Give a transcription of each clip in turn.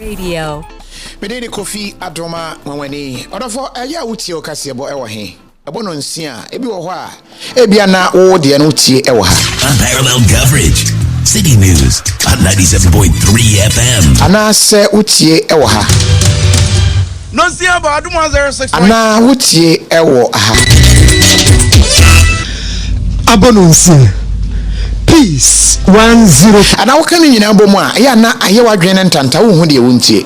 Radio. Medeni Kofi Adoma Mwanwani. Odofo aya utie okasiebo ewo he. Ebo no nsia ebi wo ho a ebia na wo de no utie ewo ha. Unparalleled coverage. City News on 97.3 FM. Ana se utie ewo ha. No nsia ba adum 106. Ana utie ewo ha. Abono nsia. Peace 10. Ana wo kan nyina bomu a ya na aye wadwen ntanta wo hu de wo ntie.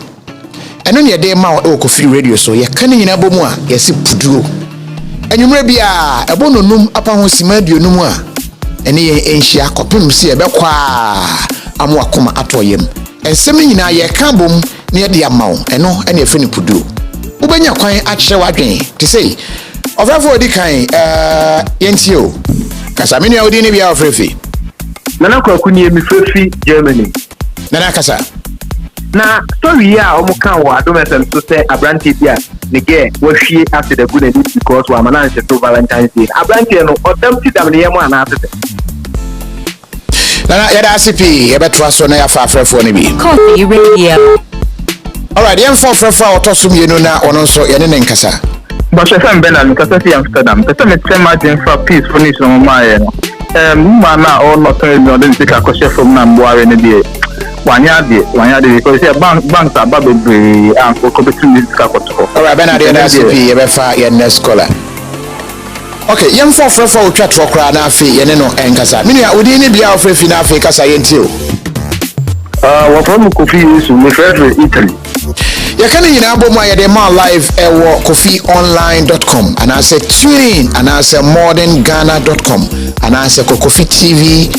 Eno ne de ma wo Kofi radio so ye kan nyina bomu a yesi puduo. Enyumre bia ebono num apa ho sima aduonum a ene ye enhia kopem se ye bekwa amo akoma atoyem. Ensem nyina ye kan bom ne ye de amawo eno ene efe ni puduo. Ubenya kwan akye wadwen te sei ofrafo odi kan yentie o kasa menu a odi ne bia ofrefi Nana Kwakuni Mifefi, Germany. Nana Kasa. Na story ya omuka wa adom so say Abranti bia ne ge wahwie after the good edit because wa manage to Valentine's Day. Abranti no odam ti dam ne yemo ana afete. Nana ya da CP e betwa so na ya fa afrefo ne bi. KOFI Radio. All right, yen for afrefo otosum yenu na ono so ye ne nkasa. But Shefan Benal because of Amsterdam. Because me say margin for peace finish no my no. Mana or not no den take a question from Namboare ne dey. Wanya dey because say banks are babe and for competition this ka koto. All right, Benal ya CP e be fa ye next scholar. Okay, yen for afrefo otwa tro kra na afi ye ne no enkasa. Minu ya odi ne bia ofrefi na afi kasa yenti o. What from Kofi is me favorite Italy. You can nyina bomu a yede ma live ewo kofi-online.com and I say tune in and I say modernghana.com and I say KOFI TV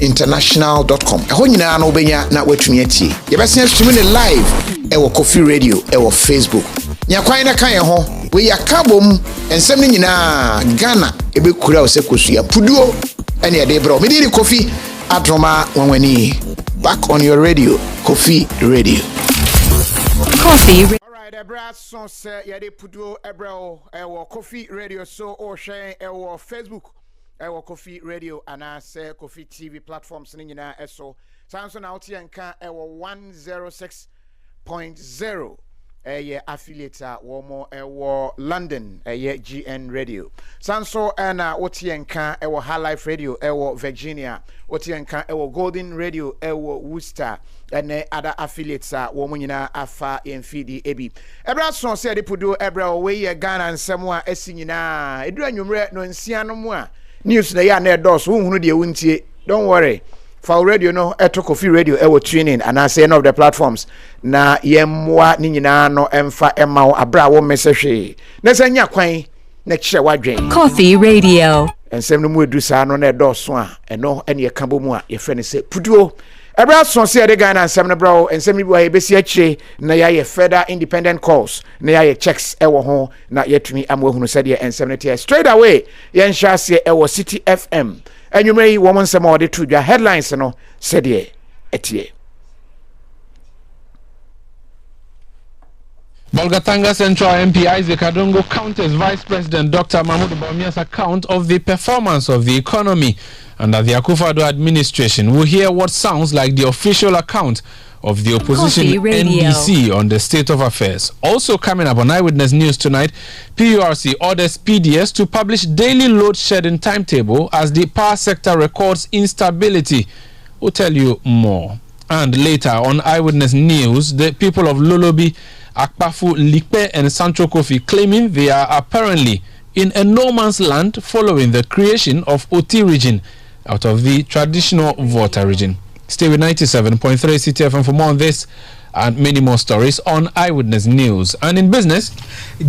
international.com. Eho nyina na obenya na watumi atie. You be see streaming live ewo KOFI radio ewo Facebook. Nya kwan na kan ho we ya kabom ensem ni nyina Ghana ebe kura o se kosua puduo ene yede bro. Me di Kofi Adoma Mwanwani. Back on your radio, KOFI Radio. KOFI. All right, Ebra son se yade puduo Ebra ewo KOFI Radio so o share ewo Facebook ewo KOFI Radio ana se KOFI TV platforms ni nyina eso. Sanso na otie nka ewo 106.0 eye affiliate womo ewo London eye GN Radio. Sanso na otie nka ewo High Life Radio ewo Virginia. Otie nka ewo Golden Radio ewo Worcester and other affiliates womo nyina afa enfidi ebi. Ebra son se de pudu ebra we ye Ghana nsemo a esi nyina edura nwumre no nsia no mu a news na ya na edos wo hunu de wuntie. Don't worry. For radio no eto KOFI Radio ewo tuning and I say one of the platforms na yemwa ni nyina no emfa ema wo abra wo mesehwe na sanya kwan na kye wadwen KOFI Radio. ensem no mu edu sa no na edoso a eno ene ye ka bomu a ye fe ne se puduo ebra so se de Ghana ensem no bra ensem ni bi wa ye besi akire na ya ye federal independent calls na ya ye checks ewo ho na yetumi amwahunu se de ensem ne tie straight away ye nhya se ewo City FM. And you may woman some more to your headlines, no, said ye, etie. Bolgatanga Central MP Isaac Adongo counters Vice President Dr. Mahmoud Bawumia's account of the performance of the economy under the Akufo-Addo administration. We'll hear what sounds like the official account of the opposition NDC on the state of affairs. Also coming up on Eyewitness News tonight, PURC orders PDS to publish daily load shedding timetable as the power sector records instability. We'll tell you more. And later on Eyewitness News, the people of Lolobi, Akpafu, Likpe and Sancho Kofi claiming they are apparently in a no man's land following the creation of Oti region out of the traditional Volta region. Stay with 97.3 City FM for more on this and many more stories on Eyewitness News. And in business,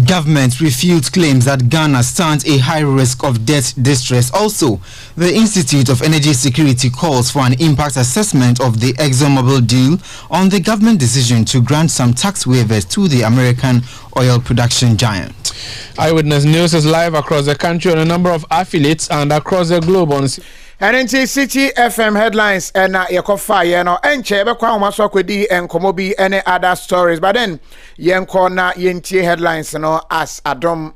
government refutes claims that Ghana stands a high risk of debt distress. Also, the Institute of Energy Security calls for an impact assessment of the ExxonMobil deal on the government decision to grant some tax waivers to the American oil production giant. Eyewitness News is live across the country on a number of affiliates and across the globe on And in City FM headlines and Yakofa, you know, and Chebe Kwamasokwedi and Komobi, any other stories. But then, Yankona Yenti headlines, you know, as Adom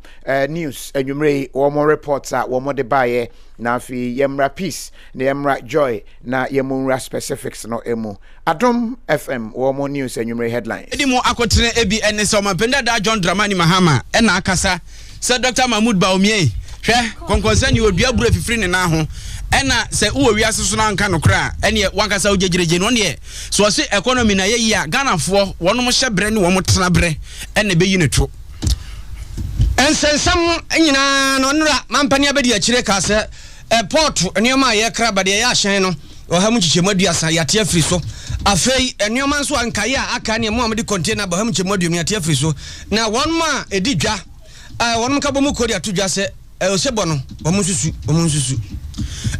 news, and you may one more reports at one more debaye, na fi Yemra peace, na Yemra joy, na Yemura specifics, no emu. Adom FM, one more news, and you may headlines. Any more Akotine Ebi and Soma Penda John Dramani Mahama, and Akasa, said Dr. Mahmoud Baumie, concern you will be able to free in Naho. Ena se uwe wiase so na nka no kra ene wankasa ogyegyeregye no ne so se economy na ye ya Ghana fo wono mo hyebre ne wo mo tena bre ene be yi ne to ensensam nyina no nra mampani abedi akire ka se port enioma ye kra bade ye ahyen no oha mu chichemu aduasa yate afiri so afei enioma nso ankaye aka ne mo amde container ba ha mu chichemu aduasa yate afiri so na won ma edi dwa won ka bo mu kodi atodwa se osebo no wo mu susu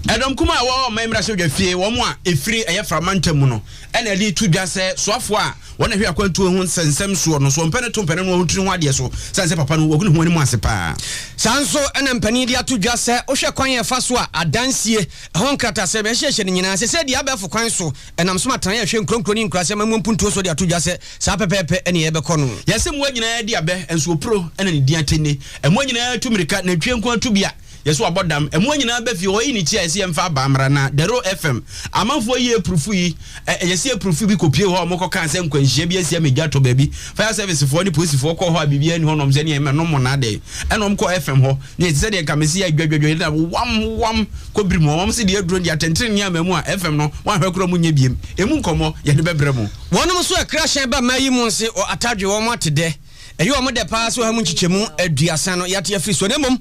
Edom kuma wo memra se dwafie wo mo a efiri eye framanta mu no ena li tu dwa se soafo a wona hwe akwantu hu sensem so no so mpene to mpene no hu tiri ho ade so sanse papa no wogunu hu ani mu ase pa sanso ena mpani dia tu dwa se wo hwe kwan ye fa so a adansie ho nkrata se be hye ne nyina se dia abefo kwan so enam so matan ye hwe nkronkro ni nkra se mamu mpuntu so dia tu dwa se sa pepepe ene ye be kɔ no yese mo nyina dia be enso pro ena ne dia tene emo nyina tu mirika na twe nkwa tu bia yeso abodam emu nyina be fi o yi ni chia ese emfa ba amra na Dero FM amanfo yi eprofu yi yesi eprofu bi kopie ho mo kokan se nkwanhia bi ese megya to ba bi fire service fo ni police fo ko ho abibia ni ho nom se ni em no mo na de enom ko FM ho ni se de kamesi ya dwadwadwa na wam ko biri mo wam se de aduro ndi atentene ni amamu a FM no wan hwekro mu nya biem emu nkomo ye de bebre mu wonom so akra hyen ba mayi mu se o atadwe wo mo atede eyi wo mo de pa so ha mu nchichemu aduasa no yate afiri so nemom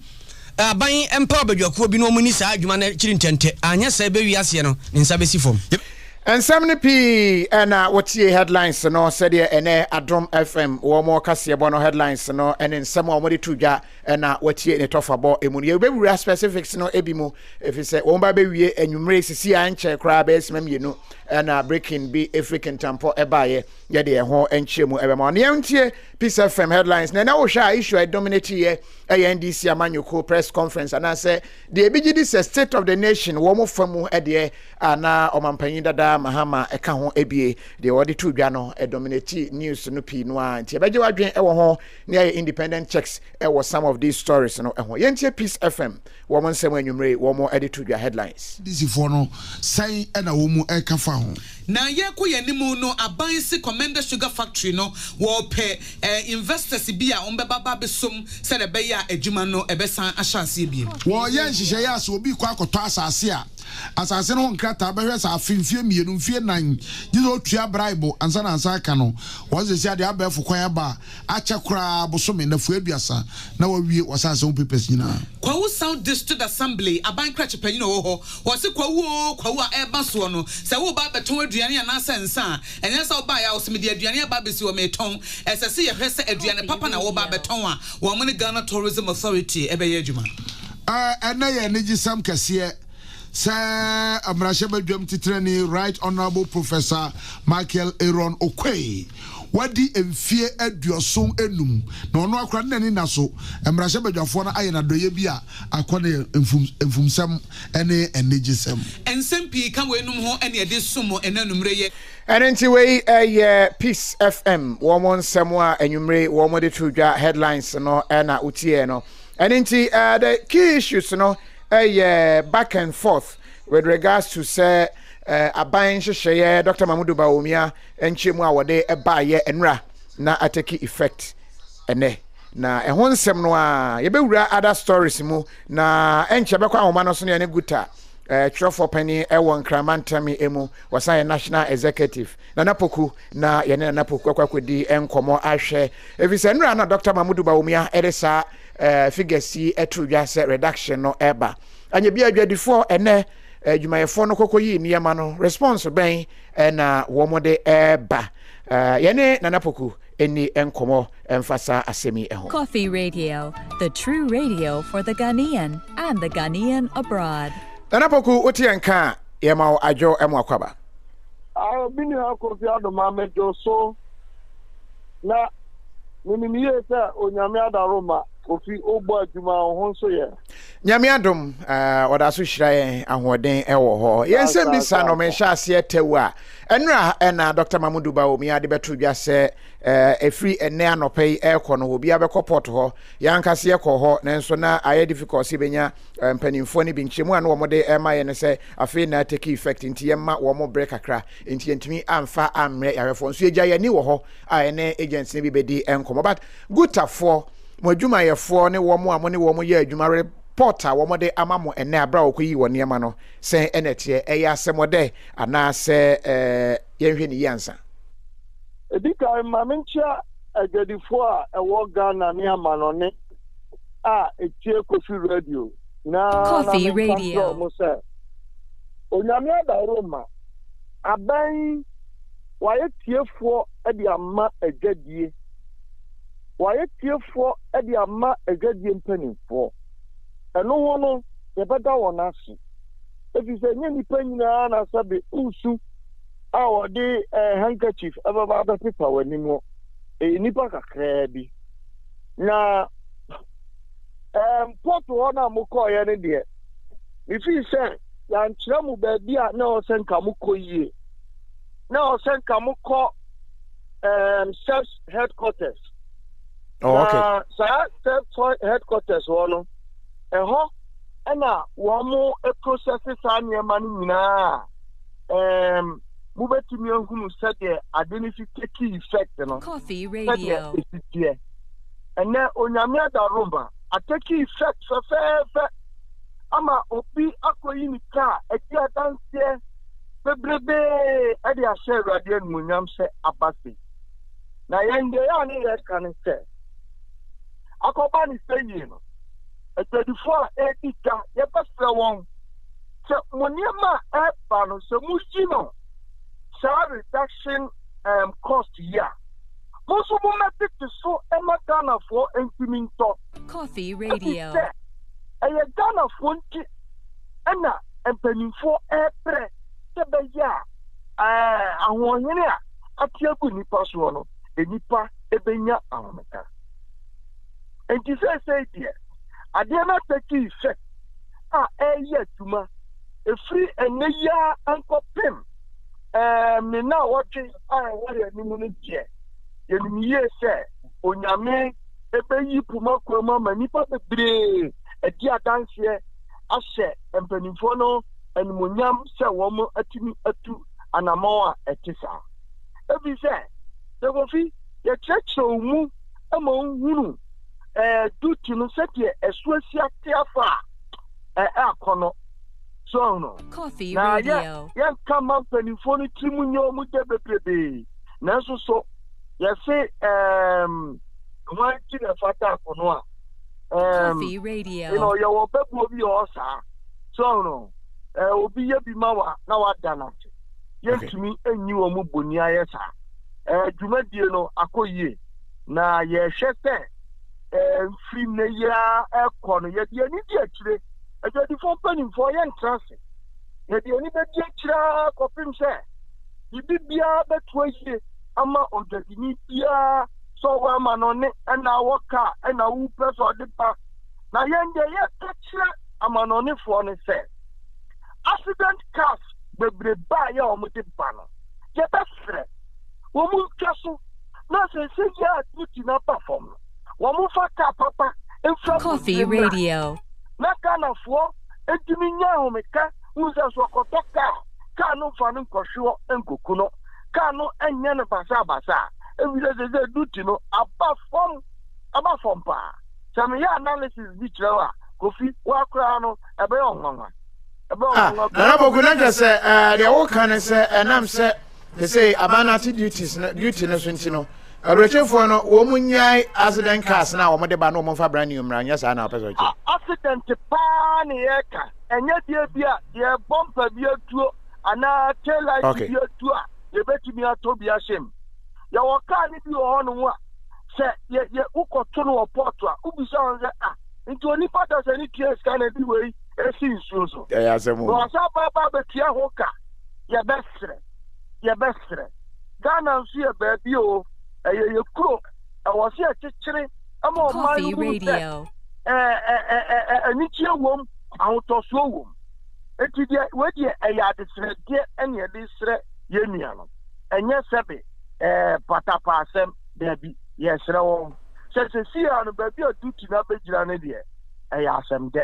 aban empa badwakuo bi no mu ni saa adwuma na kiri ntente anya sa be wiase no ni nsa besi fom and 70p and what ye headlines no said ye ene Adom FM wo mo kase bono headlines no and in some of the tuja and what ye ne tofabo emu ye be specifics no ebimo if you say won ba be wie enwumre sisi anche kra be esmam ye no and breaking be African tempo ebaye ye de ho enchemu ebema ne yentie Peace FM headlines na wo hwa issue I dominate ye NDC amanyoko press conference and I say the BGD say state of the nation wo mo famu ede ana omampanyin dada Mahama eka ho ebie de odi tu dwa no dominate news no pi no anti ebeje wadwen e wo ho ne independent checks e wo some of these stories no e ho yentie Peace FM wo mo nsem anwumre wo mo edi tu dwa headlines this for no sai e na wo mu e ka fa ho na ye ko ye nimu no abansi Commander Sugar Factory no wo pe investors bi a ombeba besom se de be ya adwuma no ebesan ahyase bi wo ye nhihye ya so obi kwa akoto asase a asase no nkrata behwe sa afimfie mienu mfie nan gizo otua bribe ansa na ansa aka no wo se sia de abefo kwan aba ache kra bosome na fu aduasa na wawie wasase on papers nyina Kwawu South District Assembly aban krache panyin ho wo se kwawu a eba so no se wo ba beton aduane ana sensa enye se wo ba ya wo se me aduane aba besi wo meton esese ye hwese aduane papa na wo ba beton a wo mo ne Ghana Tourism Authority ebe ye adwuma ena ye ne gisam kase Sir Amrasheba Dwem Titrani, Right Honorable Professor Michael Aaron Okwei. Wadi emfie eduoson enum na ono akra nani naso Amrasheba Dwafo na aye na doye bia akwane emfumsam ene enegisem ensempi kan we enum ho ene ede sumo enanumre ye Anenti we Peace FM wo mo nsem a enwumre wo mo de tudwa headlines no na utie no anenti the key issues no back and forth with regards to say aban hyehyeye Dr. Mahmoud Baumia enchemu a wode ebaye enra na ateki effect ene na ehon nsem no a ye bewura other stories mu na enche bekwa ahoma no so ne guta Trofo Penny Ewon Kramantami Emu was a national executive. Nana Poku na Yana Napoku Kwakudi Enkomo Ashe. If it's Enra Dr. Mahmoud Baumia Edesa figure C etruja reduction no eba. And you be a before and you may phone Kokoyi Niamano response ben and womode eba. Yene Nana Poku any enkomo emphasa asemi eho. KOFI Radio, the true radio for the Ghanaian and the Ghanaian abroad. Nanapoku Utianka Yamao Ajo Emwakwaba. I've been here for Mohammed so na Mimieta Onyamia da Roma, Kofi Oba Juma Honso ye. Nyamiadum oda so hira ahoden ewo ho yense bisa no me hya ase etewu a enra na Dr. Mamudu Baomi ade beto bia se efri ene anopai ekọ no obi abekọ port ho yankase ekọ ho nenso na aye difficulty benya mpanimfo ni bi nchemu a no womode ema ye ne se afi na take effect nti yema womo break akra nti yentimi amfa amre yarefo nso egya ye ni wo ho a ene agents ni bi bedi enkomo but gutafo mo adwuma yefo ne womo amo ne womo ye adwuma porta womode amamo ene abra okoyi woni ema no se enetie eya asemode ana se yenhwe ni yansa edika mamencha agedifo a ewo Ghana ne amanone a etie KOFI radio na KOFI radio mo se onyame da Roma aban waye tiefo e de ama agedie waye tiefo e de ama agedie mpanimfo eno wono ye beda wonase efi se nye nipa nyina na sabe usu a wode handkerchief ababa ba paper wanimo nipa kakra bi na port wona mukọ ye ne de ifi se ya nkyerɛ mu ba bia na o senka mukọ yie na o senka mukọ self headquarters okay self headquarters wono eho ena womo processes anyema ni nyina mubetimi ohunu sede adenisi take effect no KOFI radio ene onyame adarumba atake effect fe ama obi akoyi ni ka edi adanse bebrebe edi ahye radio munyam se abase na yende ya ni red can se akoba ni seyi no before edika ye pasra won se moniema eba no se mujino reduction cost here most of them so Ghana for implementor KOFI radio aya Ghana for nti na empanimfo epre se be ya ahonhene a atiagu nipa so no enipa ebenya ahomeka enti say there adema take effect eye tuma efri eneya ankopem me na watching where ni mu ne je yenimiye se onyame ebeyi puma kwama manipa bebre edi adanse ahye empanimfo no enimonyam se wo atimi atu anamo a etisa ebi se KOFI ye checho mu ama hunu duty no setye esuasia tiafa akono so no KOFI radio ya kama penifoni timu nyomu debebebe na so ya se wanti na fata akono a KOFI radio you know ya wobebu obi osa so no obi ye bi mawa na wadana yentumi enyi wo mu boni ayesa dwumadie no akoyie na ye hwete free na ya ekọ no ye de ani di akire ejodi fo panim fo ye ntrase ye de ani be di akira kopim se bibia betwoye ama odadini bia so wa ma no ne na woka na wu preso de pa na ye nde ye akira ama no ne fo ne se accident cars bebre ba ya o mu de ba no ye befre wo mu kaso na se ya tuti na perform Wamufa papa KOFI radio na kana fo entimi nya homeka unza so kotoka kanu fanu nkosho enkokuno kanu enya ne basa evile ze duty no aba form pa sami ya analysis bi trewa KOFI wa kra no ebe onwanwa na bogu na jese de wo kan se enam se they say abanati duty no so ntino Arechefo no wo munyai accident cars na wo de ba no mo fa brand new mra nya sa na opeso chi accident pa ne yeka enye die bia ye bumper bia tuo ana tail light bia tuo a ye betimi atobi ashem ya wo car ni bi ho no a se ye ukoto no port a ubisa on se nti oni pata se ni tie scan bi we esi nsuzo ya asemu wo sa ba betia ho ka ye besre Ghana nsu ye ba bi o ye kuro awase akekere ama o man KOFI radio anichie wom ahotoso wom eti de we de eya de sre de ene de sre yenua no enye sebe patapa asem de bi ye sre won se si anu ba bi oduti na begira ne de eya asem de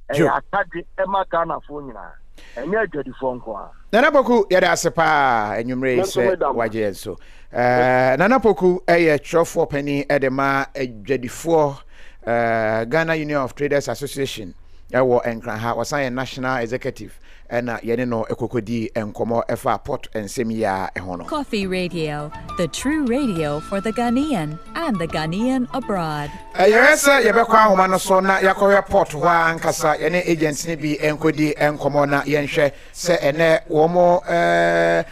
eya tade e magana fo nyina enye adwadifo nko a Nana Poku yada asepa enwumre se waje so Nana Poku eye trofo pani edema adwadifo Ghana Union of Traders Association ewo enkran ha wasan national executive ena yene no ekokodi enkomo efa port ensemia ehono. KOFI Radio, the true radio for the Ghanaian and the Ghanaian abroad. Ayesa yebekwa ahoma no so na yakowe port ho ankasa yene agents ne bi enkodi enkomo na yenhwe se ene womo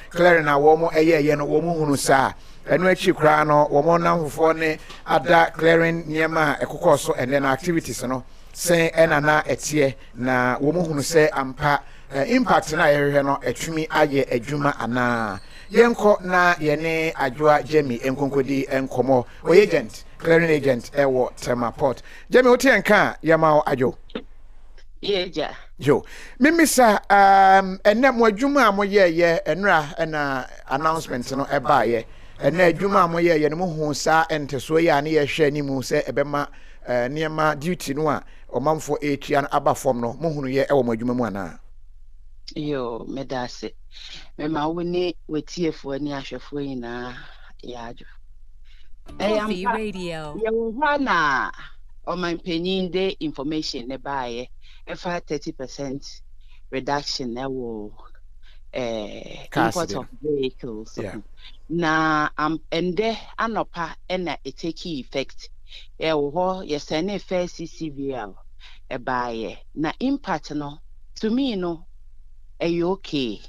clearing na womo ye no womo hunu sa enu achi kra no womo na hofo ne ada clearing niema ekokọ so ene na activities no se enana etie na womo hunu se ampa impact na yehwe no etwumi aye adwuma ana yenko na yene adwoa Jemmy enkonkodi enkomo o agent clearing agent ewo Temaport Jemmy oti enka yamao ajo yeja yo mimisa enem adwuma amoye enra na announcement no eba ye ena adwuma amoye no hu sa enteso ye ane ye hwe animu se ebema niema duty no a omamfo etua no aba form no mohunu ye ewo adwuma mu ana yo medase mema woni wetiefo ani ahwefo yina yajo KOFI Radio. Yewana omanpenyin de information ne baye efa 30% reduction na wo import of vehicles na ende anopa ena it take effect wo yesene fair CCVL baye na impact no to me no okay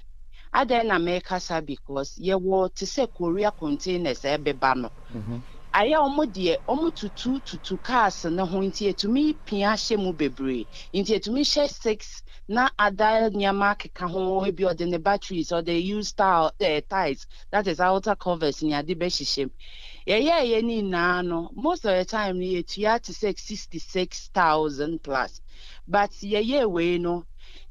ada na make asa because ye wo to say Korea containers ebeba no aya omodie omututu cars na ho ntie to me pia hye mu bebre ntie to me share 6 na ada nyama keka ho ebi ode ne batteries or they use ties that is outer covers ni ade be hyehyem ye ni na no most of the time ye tua to 66,000 plus but ye we no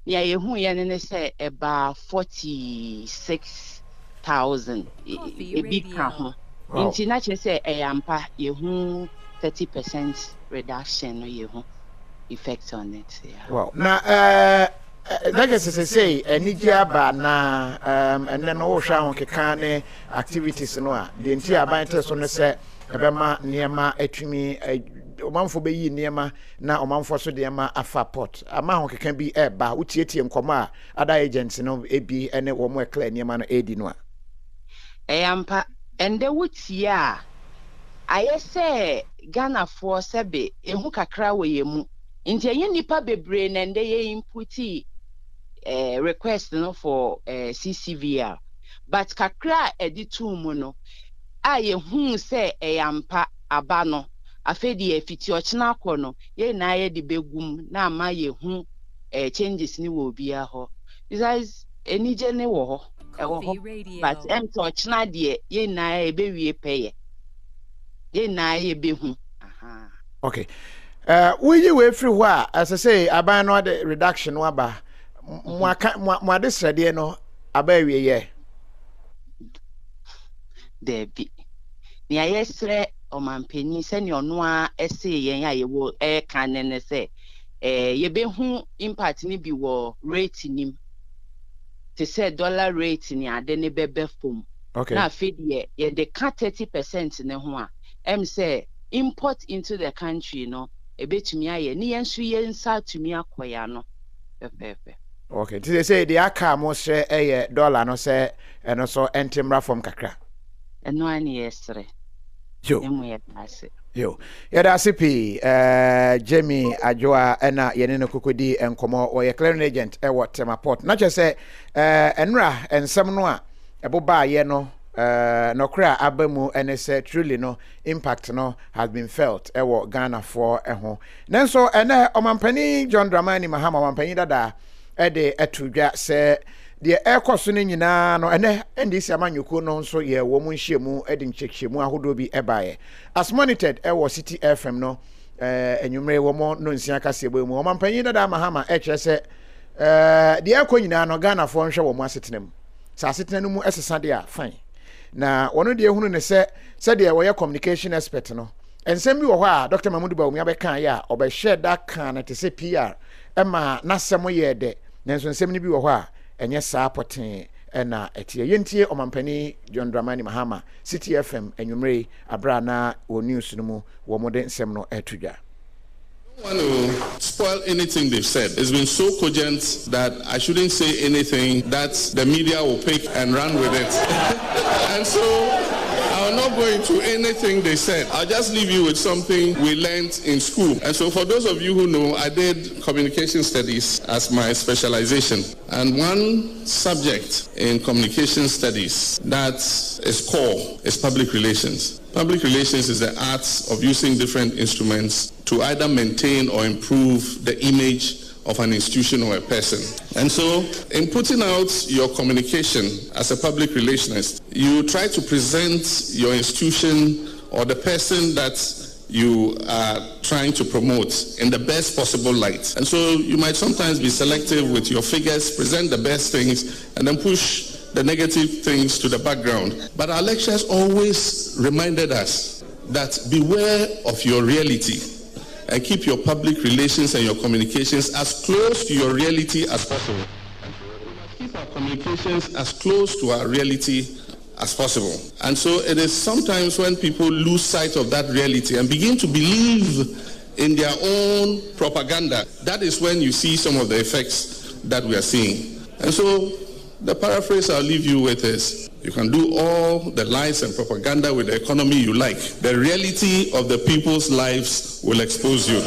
ya yehu ye ne say about 46,000 ebi ka ho inti na che say eyampa yehu 30% reduction no yehu effect on it wow na that is say enija ba na and then wo hwa ho keka ne activities no a de nti abante so no say ebema niema atwumi omamfo be yi niema na omamfo so de ma afa port ama ho keka bi eba utietie nkomo a ada agents no ebi ene wo mo ekla niema no edi no a eyampa ende wutie a ayese Ghana for sebe ehu kakra we mu nti enye nipa bebre na ende ye inputi request no for CCVR but kakra editu mu no aye hu se eyampa aba no afedi efiti ochina akọ no ye na ye de begum na ama ye hu changes ni wo bia ho besides enije ne wo ho but to ochina de ye na ye be wie peye ye na ye be hu aha okay we free ho a as I say aban no the reduction no aba mo ade srede no aba wie ye debi ni ayesre omanpenyi se ni ono a ese yen a yewo kan ne se ye be hu impact ni bi wo rate nim to say dollar rate ni ade ne bebe fom okay na afedi ye de ka 30% ne ho a say import into the country no ebetumi aye ni yensu yensa tumi akoya no pepepe okay they say the aka mo say dollar no say eno so entimra from kakra eno ani yesre yo yada sipi Jamie Ajoa ena yene no kokodi enkomo o ye clearing agent ewo Temaport na che say enra ensem no a eboba ye no no kra abamu ene say truly no impact no has been felt ewo Ghana for eho nenso ene omampani John Dramani Mahama omampani dada ede etudwa say the ekoso ne nyina no ene ndisi amanyuko no nso ye wo mu nhyiemu edi nchekyemu ahodo bi ebaye as monitored ewo City FM no enyumre womo no nsia kase ebo mu omampanyin dada mahama ekye se de akonyina no Ghana fo nhwe wo mu asetenam sa asetenam mu esesa de a fine na wono de ehunu ne se de wo communication expert no ensem bi wo ho a Dr. Mahmoud Bawumia abeka ya obehye da kan na te se PR ema nasem ye de nenso ensem ni bi wo ho a enye saa poten na etie yentie omampani John Dramani Mahama City FM enyumre abra na wo news no mu wo modern nsem no etudwa. I don't want to spoil anything they've said. It's been so cogent that I shouldn't say anything that the media will pick and run with it. And so I'll not go into anything they said. I'll just leave you with something we learned in school. And so for those of you who know, I did communication studies as my specialization. And one subject in communication studies that is core is public relations. Public relations is the art of using different instruments to either maintain or improve the image of an institution or a person. And so, in putting out your communication as a public relationist, you try to present your institution or the person that you are trying to promote in the best possible light. And so, you might sometimes be selective with your figures, present the best things, and then push the negative things to the background. But our lecturers always reminded us that beware of your reality and keep your public relations and your communications as close to your reality as possible. Keep our communications as close to our reality as possible. And so it is sometimes when people lose sight of that reality and begin to believe in their own propaganda, that is when you see some of the effects that we are seeing. And so the paraphrase I'll leave you with is, you can do all the lies and propaganda with the economy you like. The reality of the people's lives will expose you.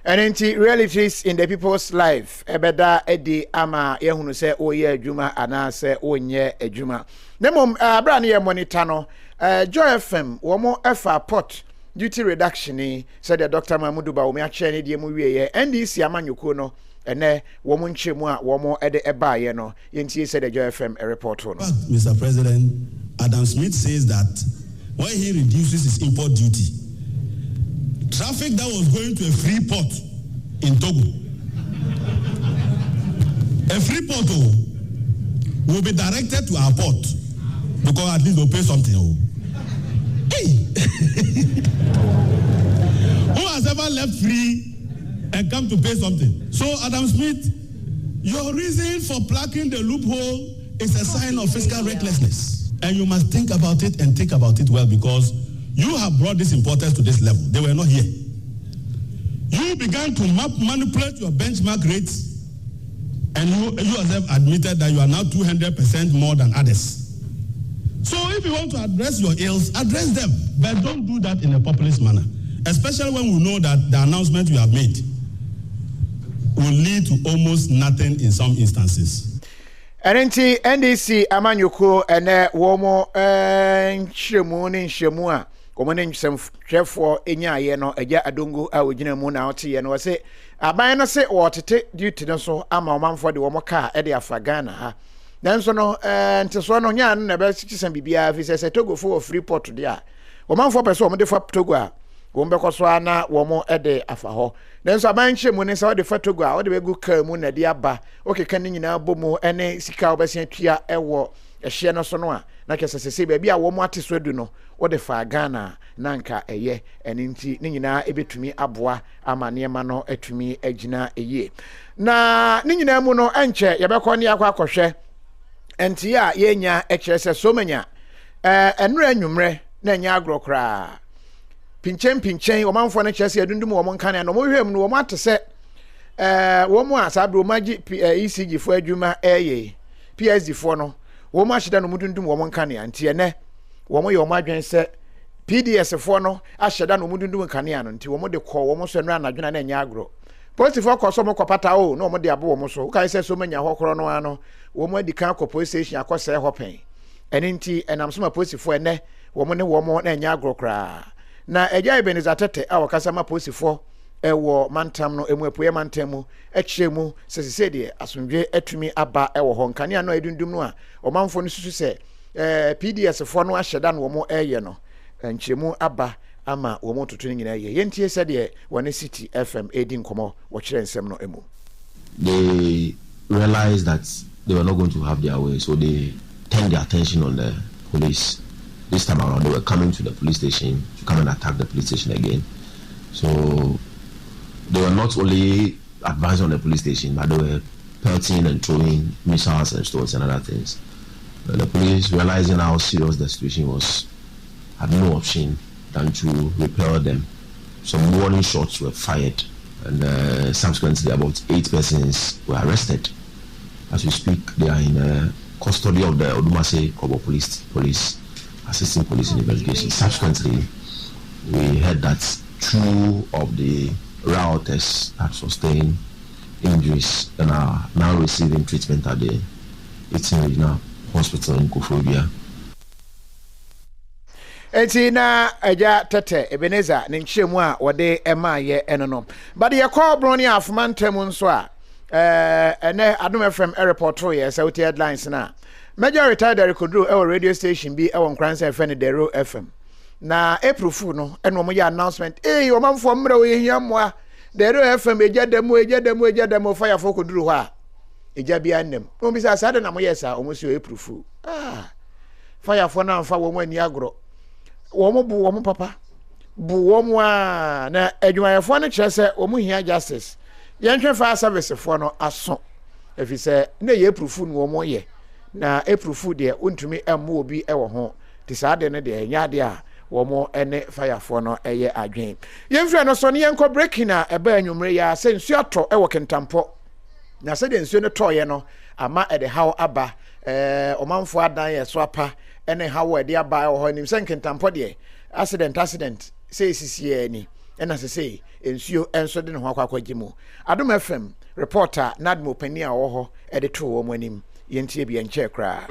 And into realities in the people's life, ebeda edi ama yehunu se oye adwuma ana se onye adwuma. Nemom abra ne ye monitor no Joy FM womo efa pot duty reduction ni said the Dr. Mahmoud Bawumia che ne die mu wiye NDC amanyoko no ene womo nchemu a womo ede eba ye no yentie said the Joy FM a report on. Mr. President, Adam Smith says that when he reduces his import duty, traffic that was going to a free port in Togo, a free port will be directed to our port because at least they'll pay something. Hey! Who has ever left free and come to pay something? So, Adam Smith, your reason for plugging the loophole is a sign of fiscal recklessness. And you must think about it and think about it well, because you have brought these importers to this level. They were not here. You began to manipulate your benchmark rates, and you yourself admitted that you are now 200% more than others. So if you want to address your ills, address them, but don't do that in a populist manner, especially when we know that the announcement you have made will lead to almost nothing in some instances. NNT NDC amanyoko ene womo nhyemu ne nhyemu a komone nsem hwefo enya ye no eja adongo a ogina mu na ote ye no se aban no se wotete duty no so ama omanfo de womo ka e de afa Ghana ha nanso no nteso no nya no na be sikisam bibia fi se Togo fo free port de a omanfo pese omo de fa Togo a wombekọso ana womo ede afa ho nanso aban nhyemu ne se wo de fa Togo a wo de begu ka mu na de aba okeka ne nyina bomu ene sika obesia tua ewo ehye no so no a na kesesese bia bia womo ate so du no wo de fa Ghana nanka eye eninti ne nyina ebetumi aboa ama niema no atumi agina eye na ne nyina mu no enche yebekọ ne akwa akọhwe enti a yenya ekyerese so manya enura anwumre na enya agrokra pinchen omanfo na kyerese adundum wo monkan na mo hwem no wo atese wo mo asabro magi ECG fo adwuma PSD fo no wo mo ahyeda no mudundum wo monkan anti ene wo mo ye wo adwen se PDS fo no ahyeda no mudundum kan ya no nti wo mo de kọ wo mo so nura anadwena na enya agro police fo kọ so mo kopata o no mo de abo wo mo so kai se so manya hokoro no ano wo mo adikan kọ police station akọse ho pen ene nti enam so ma police fo ene wo mo ne wo mo na enya agro kra na eja ibenizatete a wakasa ma police fo ewo mantam no emu epoye mantam mu ekyeremu sesese de asomdwe atumi aba ewo ho nkane ano edundum no a omanfo no susu se PDS fo no ahyeda no wo mo eye no nkyeremu aba ama wo mo tutu nyina ye yentie said ye one City FM edi nkomo wo kire nsem no emu. They realized that they were not going to have their way, so they turned their attention on the police. This time around, they were coming to the police station to come and attack the police station again. So they were not only advancing on the police station, but they were pelting and throwing missiles and stones and other things. The police, realizing how serious the situation was, had no option than to repel them. Some warning shots were fired, and subsequently about 8 persons were arrested. As we speak, they are in custody of the Odumase Kobo police, assisting police in investigation. Subsequently, we heard that 2 of the rioters had sustained injuries and are now receiving treatment at the 18 Regional Hospital in KOFI. Eti na eja tete Ebeneza ne nkyemu a wode ema ye enono. But ye call broni afman temu nso a ene Adom FM report to ye say headlines na. Major retired Kodru e radio station bi e won Kranse FM Dero FM. Na April Fool no eno mo ye announcement o manfo mra we hia moa Dero FM eja demo fire for Kodru ho a eja bia nnem. O bi sa sada na mo yes a o mo si April Fool. Fire for na mfa wo mo ani agro. Womo bu womo papa bu womo a na adwumayefo no kire se womo hia justice yenhwe fa service fo no aso efi se na ye proofu no womo ye na proofu de ontumi emmo obi ewo ho ti sa de ne de nya de a womo ene fire fo no eye adwen yemfre no so ne yenko breaking a eba anwumre ya se nsu ato ewo kentampo na se de nsu no toye no ama ede haw aba omanfo adan ye so apa ene hawo ede aba ho nim se nkentampo de accident say sisi ni ena se say ensuo enso de ne ho akwagimu Adom FM reporter Nadmo Penia wo ho ede to wo manim yentie bia nche kra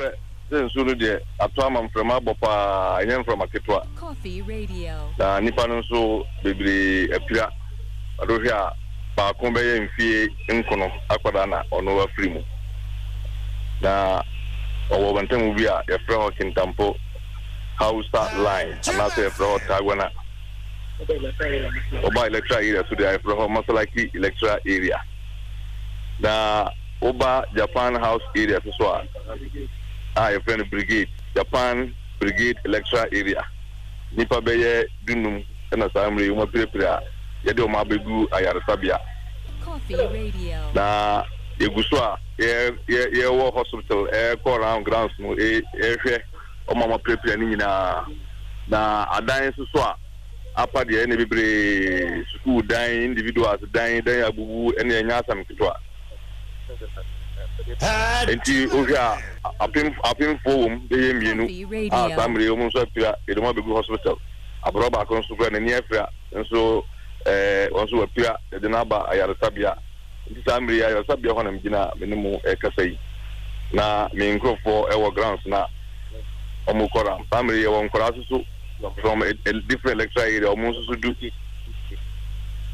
ensuo no de ato amam from abopa enyen from aketwa KOFI Radio na nipa no so bebre apira adohia ba ko be ye mfie nkono akwada na ono afri mu na owo bantamu bia ye fra ho kintampo Hausa line and not a pro Tagwana Oba electoral area so they are from Masalaki electoral area. The Oba Japan House area so a friend brigade Japan brigade electoral area. Nipa beye dunum and a samri uma prepare yedo mabegu ayarsabia. KOFI Radio. Na Yeguswa ye war hospital call around grounds no mama prepare ni na adan so a apa de ne bebre school dan individuals dan abubu ene nya asam kitwa enti ohia apim forum de yemienu samre o mo so apia e de mo begu hospital abroba kon so na ni afia nso won so apia de na ba ayarsabia enti samre ayarsabia ho na mgina menemu kasai na me nkrofo e wo grounds na omukora family ya wonkora susu from a different electoral area omususu do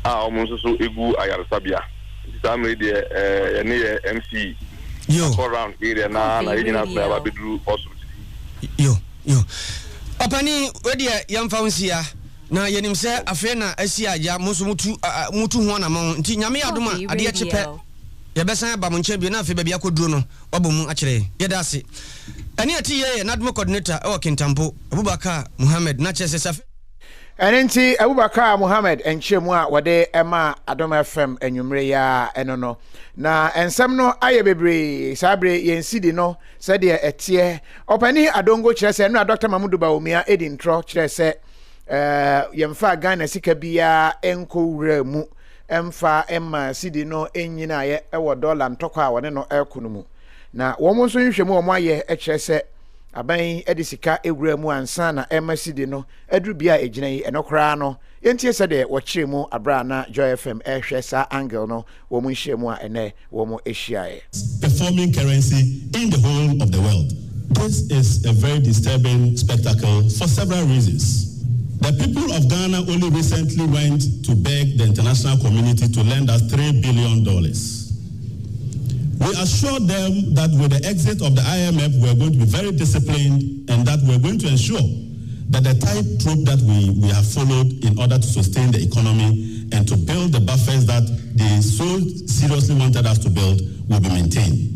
omususu egu ayarsabia family de ene MC yo around area na yina so aba bedru hospital yo opani wedi yamfa unsia na yenim se afi na asi aja musu mutu ho na ma nti nyame adoma ade ya chepe ye besan ba mo nche bi na afi ba bia koduro no obomu a kire ye dase ani ati ye Nadmo coordinator e Kintampo Abubakar Muhammad na chese safi enenti Abubakar Muhammad enchemu a wode ema Adom FM enwumre ya enono na ensem no aye bebre sabre yensidi no se de etie opani adongo kire se no Dr. Mahmoud Baumia edintro kire se yemfa Ghana sika bia enko wura mu emfa emma sidi no enyina ye ewo dollar ntokwa wone no ekonomu na womo nso nhwemu omo aye ekyerese aban edisika ewura mu ansa na emma sidi no aduru bia egina yi enokra no yentie se de wo kyeremu abra na Joy FM ehwe sa angle no womo nhwemu a ene womo ehyiae performing currency in the whole of the world. This is a very disturbing spectacle for several reasons. The people of Ghana only recently went to beg the international community to lend us $3 billion. We assured them that with the exit of the IMF, we are going to be very disciplined and that we are going to ensure that the tightrope that we have followed in order to sustain the economy and to build the buffers that they so seriously wanted us to build will be maintained.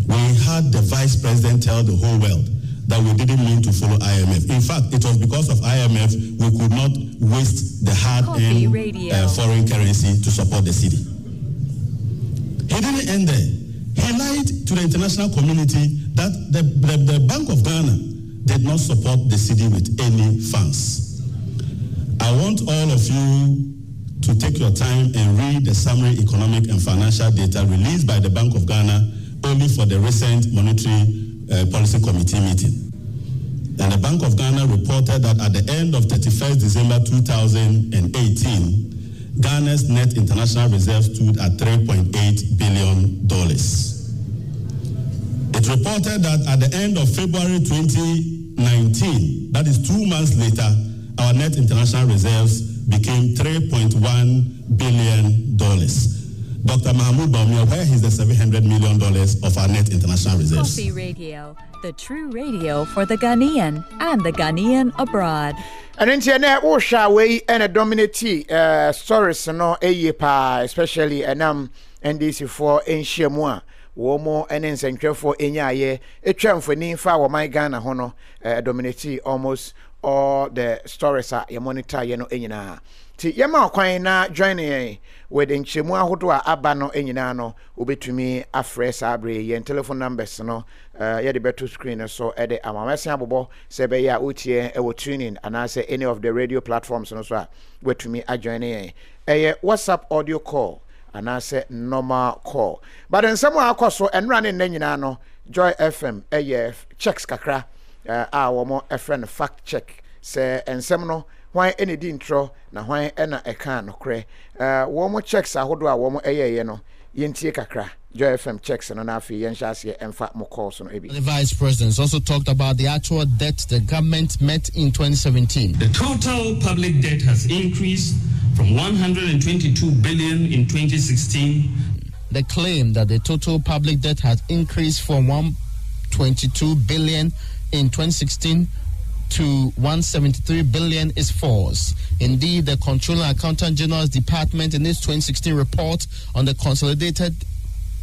We had the vice president tell the whole world that we didn't mean to follow IMF. In fact, it was because of IMF we could not waste the hard-earned foreign currency to support the city. He didn't end there. He lied to the international community that the Bank of Ghana did not support the city with any funds. I want all of you to take your time and read the summary economic and financial data released by the Bank of Ghana only for the recent Monetary Policy Committee meeting. And the Bank of Ghana reported that at the end of 31st December 2018, Ghana's net international reserve stood at $3.8 billion. It reported that at the end of February 2019, that is 2 months later, our net international reserves became $3.1 billion. Dr. Mahmoud Bawumia, where is the $700 million of our net international reserves? KOFI Radio, the true radio for the Ghanaian and the Ghanaian abroad. And in Tiana, Osha, way and a dominate stories, no, especially NDC for Enshemwa, Womo, and in St. for Enyaye, a tram for Ninfa or my Ghana Hono, dominate almost all the stories are your monitor, Ena. Ti yama kwan na join with nchemu ahodo a aba no enyina no obetumi afresh abre yen telephone numbers no ye the better screen so e de amamese abobo se be ya otie e wo tuning and say any of the radio platforms no so a wetumi ajoin yen WhatsApp audio call and say normal call but in some akoso enra ne nyina no Joy FM checks kakra wo mo a friend fact check say ensem no why any intro na why ena eka no kre wo checks ahodo a wo mo no yentie kakra Joy FM checks no na afi yen hyase emfa mo calls no ebi. The vice president also talked about the actual debt the government met in 2017. The total public debt has increased from 122 billion in 2016. They claim that the total public debt has increased from 122 billion in 2016 to 173 billion is false. Indeed, the Controller and Accountant General's Department in its 2016 report on the Consolidated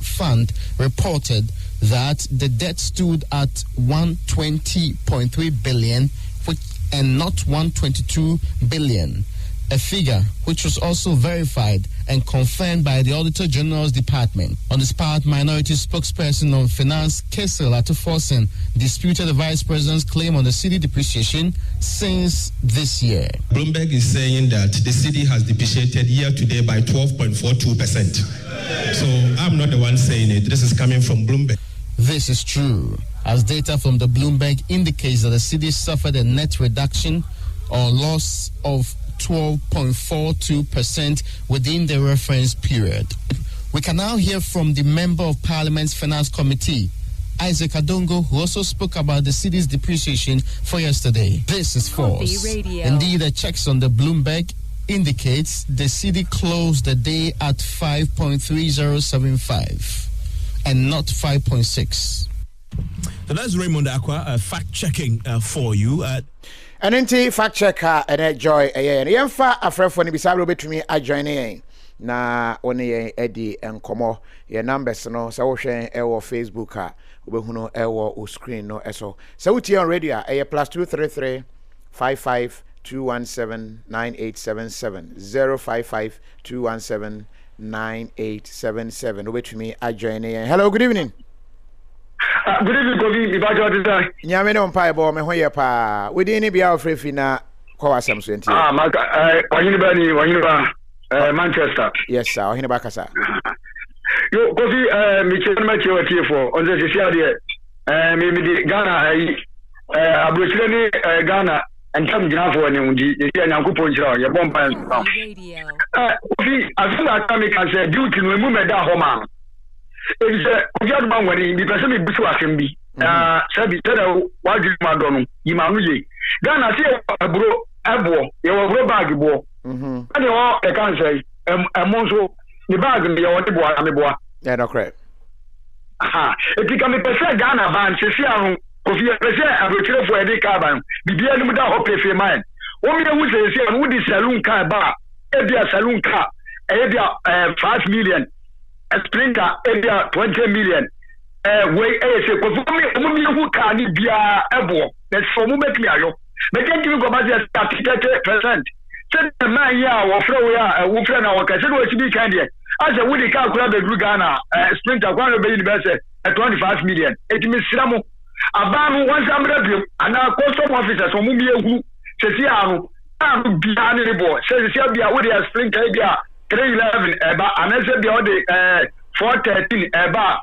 Fund reported that the debt stood at 120.3 billion and not 122 billion. A figure which was also verified and confirmed by the Auditor General's Department. On this part, minority spokesperson on finance, Kessel Atuforsen, disputed the Vice President's claim on the cedi depreciation since this year. Bloomberg is saying that the cedi has depreciated year to date by 12.42%. So I'm not the one saying it. This is coming from Bloomberg. This is true, as data from the Bloomberg indicates that the cedi suffered a net reduction or loss of 12.42% within the reference period. We can now hear from the Member of Parliament's Finance Committee, Isaac Adongo, who also spoke about the cedi's depreciation for yesterday. This is false. Indeed, the checks on the Bloomberg indicates the cedi closed the day at 5.3075 and not 5.6. So that's Raymond Aqua fact checking for you. And into fact checker and Joy and yemfa afrefo ni bisa betumi ajoin yen na one yen edi enkomo your numbers no se wo hwen e wo Facebook a obehuno e wo o screen no eso se wuti on radio a +233 55 217 9877 055 217 9877 obetumi ajoin yen. Hello, good evening. Good evening, Kofi. Ibajo design. Nyame no mpa ebo me hoye pa. We dey ni bia ofrefi na kwa wasam so enti. Wanyini ba Manchester. Yes sir, ohini ba kasa. Yo Kofi mi che na che watie for on the sia de mi di Ghana abrochire ni Ghana entam gina for ni unji ye nyankopon chira ye bompa nsa. Kofi afuna kami kan say duty no mu meda ho ma. It's a good man when he person be busu asembi. Sabi tada waju madonu yimanuye. Ghana say abro ebo ye wo bag bo. And you all can say monso the bag be your boy ameboa. Yeah, no correct. Aha, it can be person Ghana ban se ahun Kofi pese abrochire for edi ka ban bibia nim da ho prefe man o me hu se no di saloon car ba e bia saloon car e bia 5 million a sprinter e bia 20 million we say Kofi me hu car ni bia ebo na so mu betimi ayo me thank you go ba 30%. Say the man ya wo fro ya wo fro na wo ka se no ti bi kan de as a woody car kura be gru Ghana sprinter kwa no be university 25 million it me siramu abamu once I'm ready and our custom officers from Mumiehu says Yanu I'm behind the board says Yabia with a spring Kabia 311 eba and I said the other 413 eba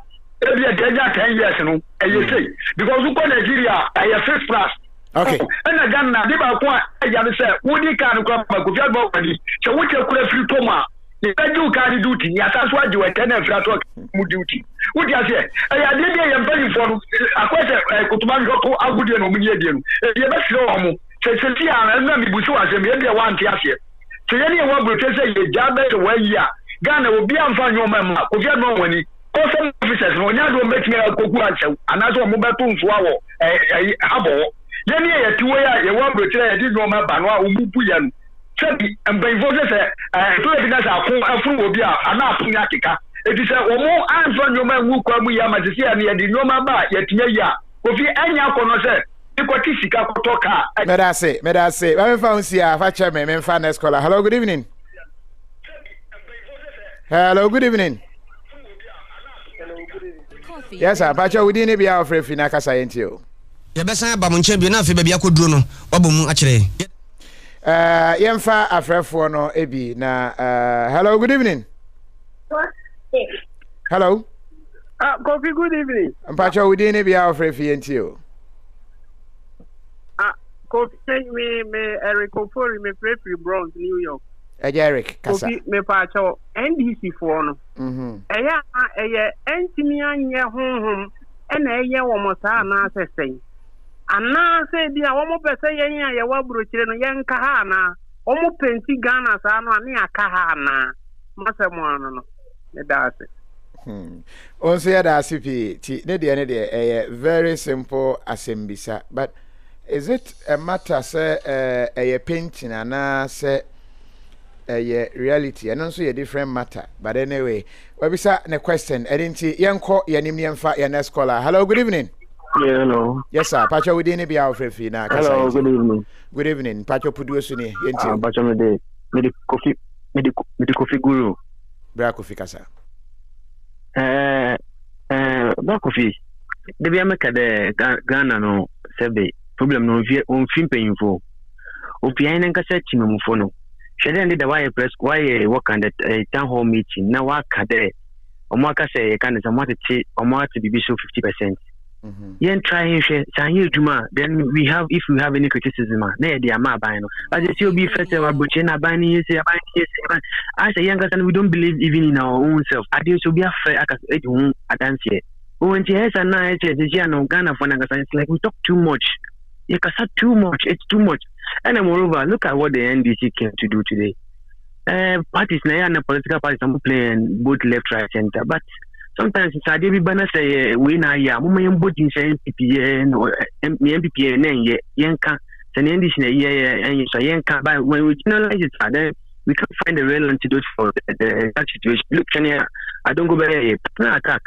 every 10 years and you say because you call Nigeria a first class. Okay. And again now they ba kwa ya say woody can come back go fiat body so what you could free toma the do carry duty ya that's why you were 10 and flat mu duty what you say I did am very for akwese kutuman go agudie no munye die no ye be sire o mo se na mi busu asem ye de wan ti ase se ye ne wa brote se ye jabe to wa yi a Ghana obi amfa nyoma ma ko fiat no wani custom officers no nya do make me koku asew anaso mo beto nso awo abo ye ne ye tiwo ya ye wa brote ye di no ma ba no a umubu ya no sebi mbaifo se to evidence akon afun obi a ana apun akeka eti se omo anso nyoma nwu kwa mu ya ma se ya ne ye di nyoma ba ye tinya ya Kofi anya kono se ikoti sika kotoka medase ba me fa unsi a fa che me fa next caller. Hello, good evening. Hello, good evening. Yes sir, pa che wudi ni bia ofre fi na kasa yenti o ye besan ba mo nche bi na fe ba bia koduro no wabo mu a kire yemfa afrefo no ebi na hello, good evening. Hello. Kofi, good evening. Mpacho wudi ni bia ofre fi yenti o Kofi me Eric Ofori me play free Bronx New York. Eric kasa. Kofi me pacho NDC for no. Eya entimi anye honhom na eye wo mo sa na asesen. Ana se bia wo mo pese yen ya ye wa brochire no yen ka ha na. Wo mo penti Ghana sa no ani aka ha na. Masemo ano no. Ne da ase. Also ya da asipi ti ne de very simple asembisa, but is it a matter say a painting and say a reality and also a different matter? But anyway, we say the question. Edinti yanko yanim yamfa ya next caller. Hello, good evening. Yeah, hello. Yes sir. Pacho we didn't be our free na. Hello, good evening. Good evening. Pacho puduosu ni yenti. Pacho me de Kofi guru. Bra Kofi kasa. Ba Kofi. De bia meka de Ghana no sebe problem no on film painful. Opia ina nka se chimemufo no. Shede ndi da why press why work and town hall meeting na waka there. Omo aka say kan say mo tete omo ati bibi so 50%. Yen try hwe san ye djuma then if we have any criticism na ye dia ma ban no. As you see obi first we boche na ban ni say I say young we don't believe even in our own self. Ade so be afraid aka hu adanse here. When yes and now it's no Ghana for it's like we talk too much. You can say too much, it's too much. And moreover, look at what the NDC came to do today. Parties now and political parties are playing both left, right, center. But sometimes it's a David Banner say we now yeah, mum both in say MPP or MPP and yanka and NDC and so yanka. But when we analyze it, then we can find a real antidote for that situation. Look, I don't go back here. No attack.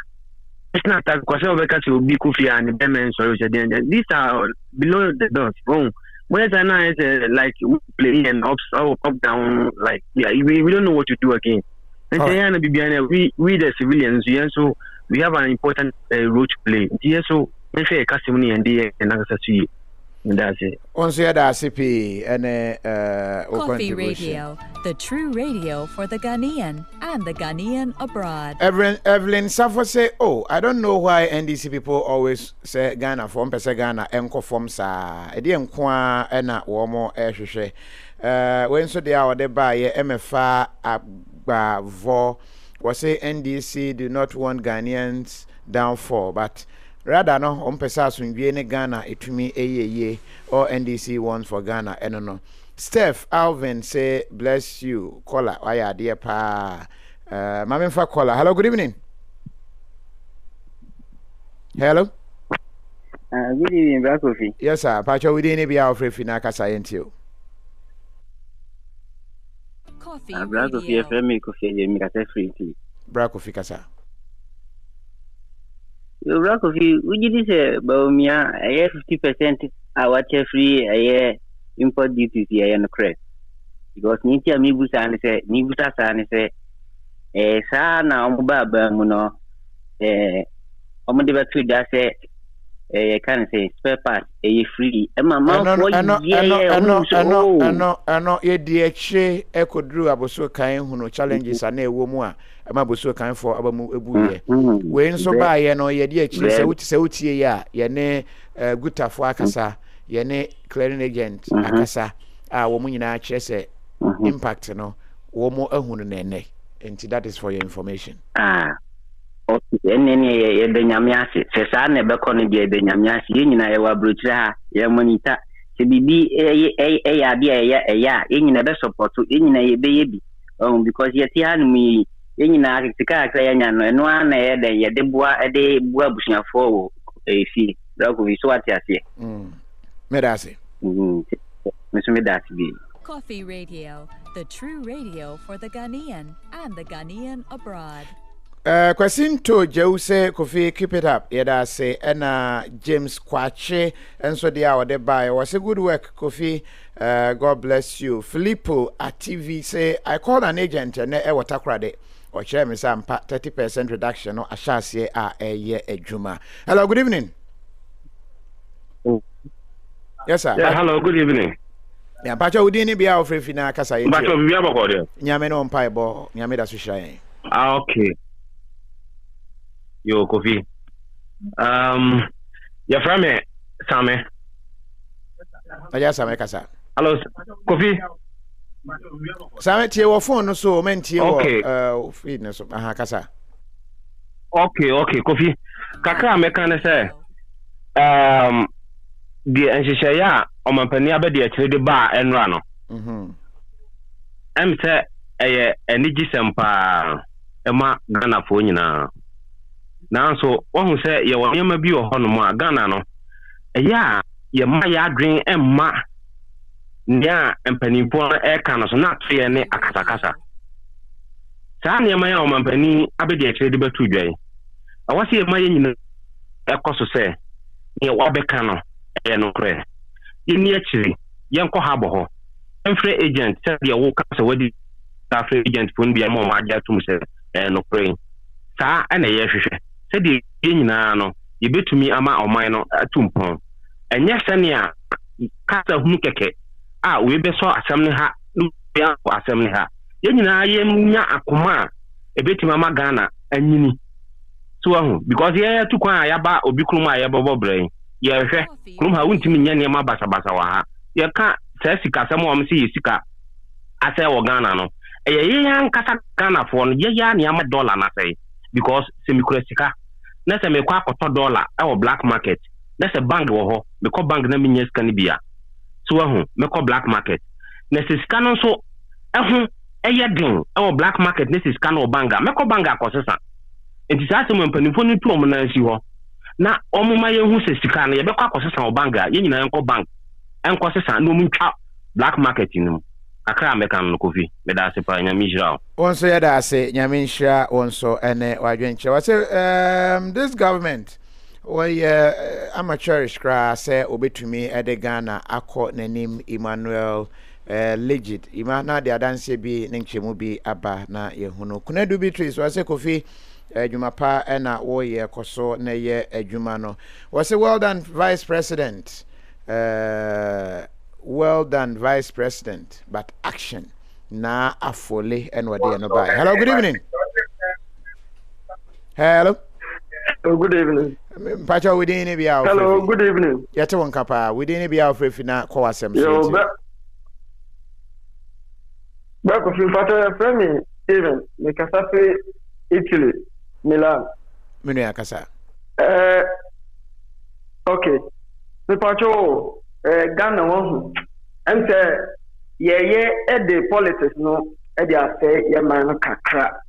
It's not that because will be Kofi and Bemen solution. These are below the doors. Oh, whereas I know it's like play and up down. Like yeah, we don't know what to do again. And we the civilians, yeah, so we have an important role to play. Yeah, so we say Casimony and the and that's it. Once you had CP and KOFI Radio, the true radio for the Ghanaian and the Ghanaian abroad. Evelyn Safo say, oh, I don't know why NDC people always say Ghana form Ghana enko form sa. Edi enkwa ena womo ehwehwe. When so they are the buy MFA Agbavo was say NDC do not want Ghanaians downfall, but rather no ompesa sunwie ne Ghana etumi eyeye or NDC wants for Ghana no. Steph Alvin say bless you caller why dear pa mama fa caller. Hello, good evening. Hello. Good evening, Black Coffee. Yes, sir. Pacho, we didn't be out for Fina Casayentio. Black Coffee, FM, Coffee, me at free tea. Black Coffee Casa. Black Coffee, would you say, Baumia, a year 50% our free, a year import duties here and credit? Because Nitia Mibusan say, Nibuta San say, Sana Mubaba Muno, Omodiba that say, can say spare part a free. I know, ye DHA echo drew aboso kind who challenges and a woman, a mabuso kind for Abamu Ebuye. When so by ye DHA, Sauti ya, ye Guta for Akasa, ye clearing agent, Akasa, woman in chese impact, womo ehunene. And that is for your information. And then ye Benyamiasi, Cesane Beconi de Benyamiasi, Yina Ewa Brutra, Yamonita, Bibi a ya, in a best support to in a baby. Because yet me in a character and one a debois a day bushing for a fee. Dog with what I say. Medasi. Miss Medasi. Coffee Radio, the true radio for the Ghanaian and the Ghanaian abroad. Question to Jose Kofi, keep it up. Yeda say, and James Kwache, and so the hour they buy was a good work, Kofi. God bless you. Filippo at TV say, I called an agent and I was takrade or chairman some 30% reduction or a chassis a year a juma. Hello, good evening. Yes, sir. Yeah, hello, good evening. Yeah, Pacho, we didn't be out for Fina Casa. Pacho, we have a call. Nyameno on Piebo, Nyameda Sushay. Okay. Yo, Kofi. Your friend, Same. Yes, Same Casa. Hello, Kofi. Same, your phone, so meant you. Okay. Fitness, Casa. Okay, Kofi. Kaka, mekane say. The Enshaya, or my penny, the bar and rano. I'm say a Nigisempa, Emma Ghana for you now. Now, so one who say you will be a honor Ghana no. Yeah, you my drink and ma. Yeah, and penny for air cannons not see any akasakasa. Sanya my own penny, Abedi actually but 2 day. I was here my in a cost to say, near Wabecano, and no cray. In the actually, Yanko Harbor, and free agent said the woke us already. That free agent wouldn't be a more magic to say, and no praying. Sa and a year. Said the no, you bet to me ama or mine at Tumpon. And yes, Sanya, cast of Mukeke. We be saw assembly ha, assembly ha. Yenina, yemina akuma, a bit mama Ghana, and Yini. So, because here to quite yaba or Bikruma yaba brain. Yes, Kruma won't mean Yama Basabasawa. You can't say Sika, someone see Sika. I say, or Ghana no. A young Casa Ghana for Yan Yama dollar, I say. Because semicrestica, that's a $1 our black market. That's a bank or because bank name yes can be a so make black market. Nessus canon so a yading our black market, this is cano banga, make banga processor. It is asking when penny to omanize you. Now, my who says Sicana, you make processor or banga, you know, bank and processor no moon black market in them. I can't make a coffee, but that's a pioneer Mijao. Once I say, Yaminsha, also, and Wagencha. I say, this government, amateurish grass, say, obey to me at the Ghana, I caught the name Emmanuel Legit. Imana, the Adanse be, Ninchimubi, Abba, na Yehuno. Kuna do be trees, was a coffee, Jumapa, and a warrior, Koso, Neye, Jumano. Was a well done Vice President. Well done, Vice President, but action. Na afole and what they no buy. Hello, good evening. Hello. Oh, good evening. Pacha, we didn't be out. Hello, good evening. Yet one kapa, we didn't be out for fina kwasem. Yo, back of you, Pacha, friend, even the Casafe, Italy, Milan. Minia Casa. Okay. The Pacha. Ghana one and say the politics no say man kakra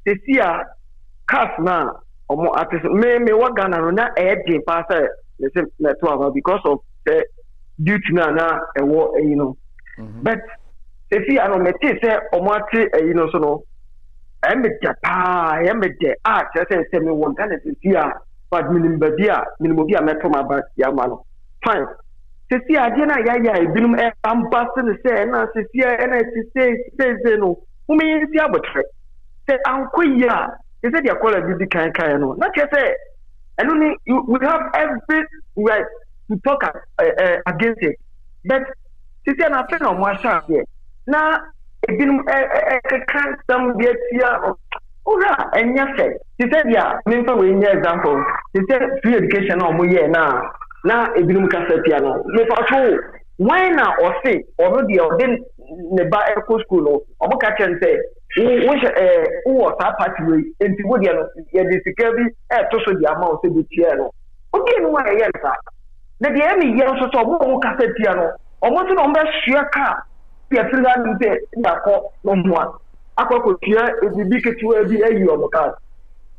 this year cast now omo artist me wa Ghana no na e pass they say na to because of the duty na you know. But if you are not say omo ati you know so no emete pa emete say me won Ghana here but minimum bia meto ma ba ya ma no fine. Sisi ade na ya ebinum ambassador say na sisi na say no umi si abotre say ankoya they say they call a busy kind no not just say and only we have every right to talk against it but sisi na fe na mo asha here na ebinum can some get here ora enya fe sisi dia me fa we nya example sisi free education na mo here na ebinum kasapia no me fa so why na or say already or then ne ba eco school no obo ka chen say wo ta party we enti wo dia no ye de sika bi to so dia ma o se bi tie no obi no wa ye nsa na de emi ye so so obo kasapia no omo so no mbe hia ka pia fira ni se na ko no mo akoko tie ebibi ketu abi ayi omo ka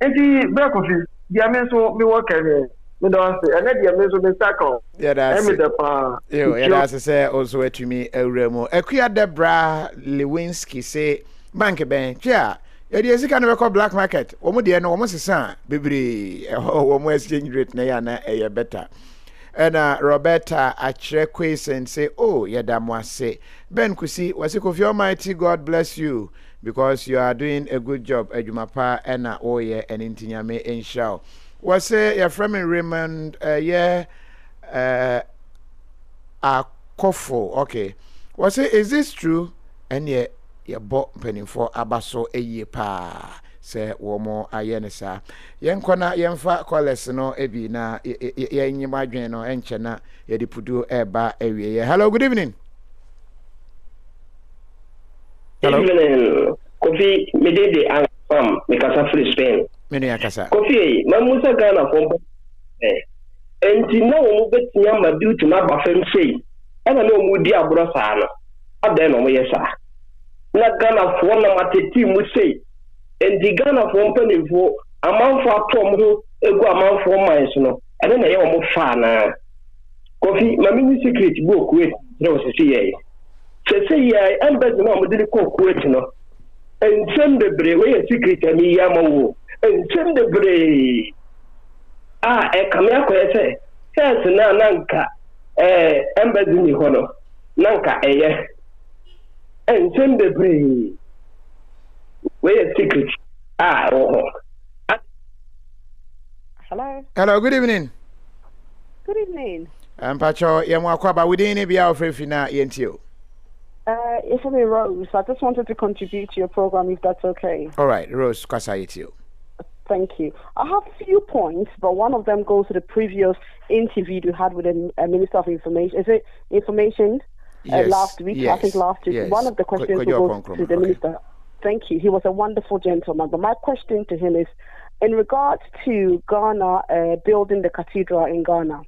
enti be ko fi dia men so me wo kere me don't say and dia men so me sako that's say also atumi awremo akua Debra Lewinsky say bank ben tia ya dey sika no be black market omo de no omo sesa bebre omo exchange rate na ya na e better and Roberta Achrekwesen say oh yadamo ase Ben Kusi wasi Kofi Almighty God bless you because you are doing a good job adwumapa na oye and intinyame enshao was say your friend Raymond Akofo okay was say is this true and ye bought penny for abaso a ye pa say womo ayenesa yenkona yemfa collect no ebi na yenyima dwen no enche na ye dipudu eba ewie hello good evening. Hello. Evening. Kofi medede am Mikasa free Spain. Mene yakasa. Kofi mamusa Ghana fomba. Enti na wo betia ma duty na ba fam sei. Ena na omu di abro saa no. Ade no mo yesa. Na Ghana fo na mateti mu sei. Enti Ghana fo mpanimfo amanfo atom ho egu amanfo mines no. Ene na ye omo fa na. Kofi mami secret bo kuwe no se sei. Say ya embassy no mo dili ko kuwait no ensem de bre we secret ami ya mawo ensem de bre e kam ya ko ese first na nanka embassy ni hono nanka eye ensem de bre we secret hello good evening. Good evening. Pacho yemo akwaba within bia ofrefina yentio. It's me, Rose. I just wanted to contribute to your program, if that's okay. All right, Rose, you. Thank you. I have a few points, but one of them goes to the previous interview you had with the Minister of Information. Is it Information? Yes. Last week, yes. I think last week. Yes. One of the questions goes to the Minister. Thank you. He was a wonderful gentleman. But my question to him is, in regards to Ghana building the cathedral in Ghana,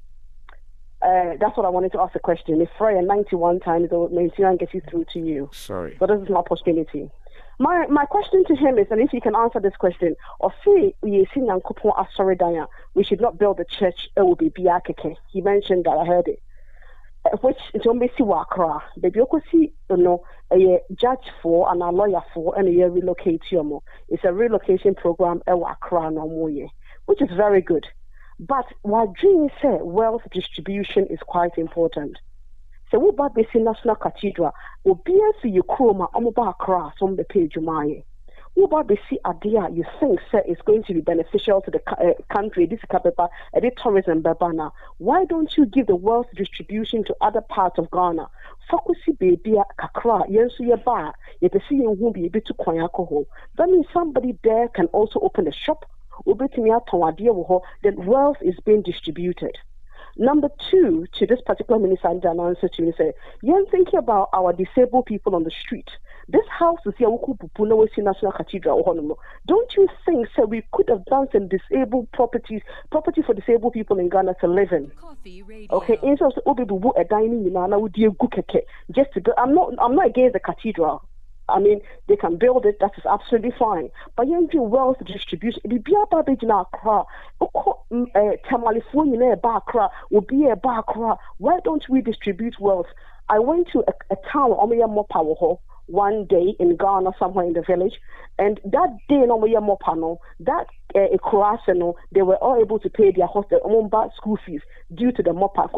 that's what I wanted to ask a question. If Freya 91 times or 91 gets you through to you. Sorry. So this is my opportunity. My question to him is, and if he can answer this question, we should not build a church, it will be Biakeke. He mentioned that, I heard it. Which is only Wakra. Baby, you know, a judge for and a lawyer for and a relocate you. It's a relocation program, Wakra no more, which is very good. But what Dream said, wealth distribution is quite important. So we bought this National Cathedral. We be as you chroma omoba cross on the page of my. We bought this idea you think say is going to be beneficial to the country. This Kabeba, a tourism Babana. Why don't you give the wealth distribution to other parts of Ghana? Focus baby kakra yensu ye ba ye be see who be able to kwanya alcohol. That means somebody there can also open a shop. Then wealth is being distributed. Number two, to this particular minister, and answer to you, say, you're thinking about our disabled people on the street. This house is here, National Cathedral. Don't you think, sir, we could have done some disabled property for disabled people in Ghana to live in? Okay, instead of a dining in Ghana, just to go. I'm not against the cathedral. I mean, they can build it. That is absolutely fine. But you do wealth distribution. It be about the Accra. Tamalifonia Bakra will be a Bakra. Why don't we distribute wealth? I went to a town, Mopawaho, one day in Ghana, somewhere in the village, and that day, that they were all able to pay their hostel school fees due to the mopa.